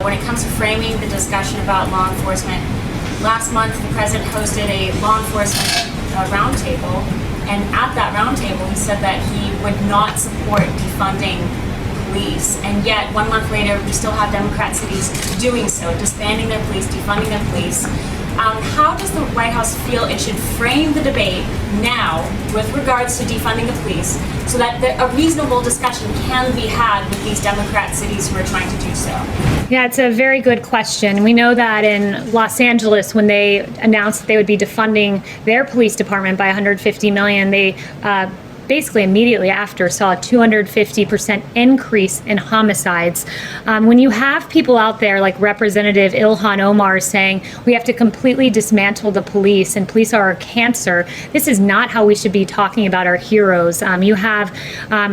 When it comes to framing the discussion about law enforcement, last month the president hosted a law enforcement roundtable, and at that roundtable he said that he would not support defunding police, and yet 1 month later we still have Democrat cities doing so, disbanding their police, defunding their police. How does the White House feel it should frame the debate now with regards to defunding the police so that a reasonable discussion can be had with these Democrat cities who are trying to do so? Yeah, it's a very good question. We know that in Los Angeles, when they announced that they would be defunding their police department by $150 million, they basically immediately after saw a 250% increase in homicides. When you have people out there like Representative Ilhan Omar saying we have to completely dismantle the police and police are our cancer, this is not how we should be talking about our heroes. You have,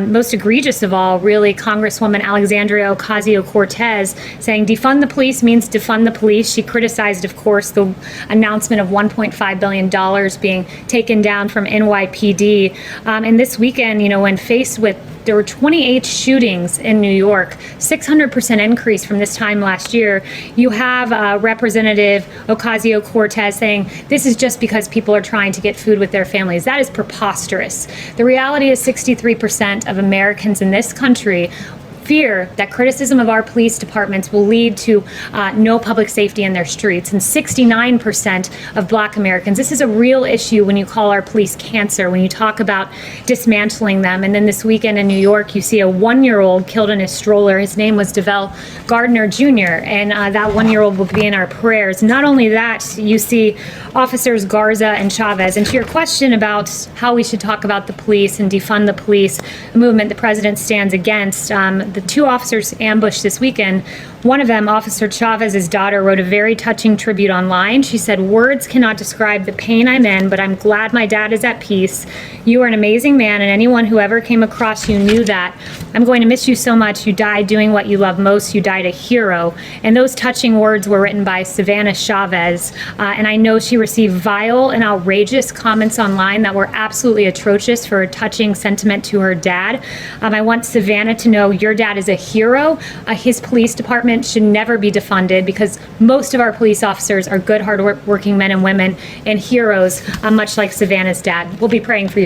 most egregious of all, really, Congresswoman Alexandria Ocasio-Cortez saying defund the police means defund the police. She criticized, of course, the announcement of $1.5 billion being taken down from NYPD. And this weekend, when faced with, there were 28 shootings in New York, 600% increase from this time last year. You have Representative Ocasio-Cortez saying this is just because people are trying to get food with their families. That is preposterous. The reality is 63% of Americans in this country fear that criticism of our police departments will lead to no public safety in their streets. And 69% of Black Americans, this is a real issue when you call our police cancer, when you talk about dismantling them. And then this weekend in New York, you see a 1-year-old killed in his stroller. His name was DeVell Gardner Jr., and that 1-year-old will be in our prayers. Not only that, you see Officers Garza and Chavez. And to your question about how we should talk about the police and defund the police, a movement the president stands against, the 2 officers ambushed this weekend. One of them, Officer Chavez's daughter, wrote a very touching tribute online. She said, "Words cannot describe the pain I'm in, but I'm glad my dad is at peace. You are an amazing man, and anyone who ever came across you knew that. I'm going to miss you so much. You died doing what you love most. You died a hero." And those touching words were written by Savannah Chavez. And I know she received vile and outrageous comments online that were absolutely atrocious for a touching sentiment to her dad. I want Savannah to know your dad is a hero. His police department should never be defunded because most of our police officers are good, hard-working men and women and heroes, much like Savannah's dad. We'll be praying for you.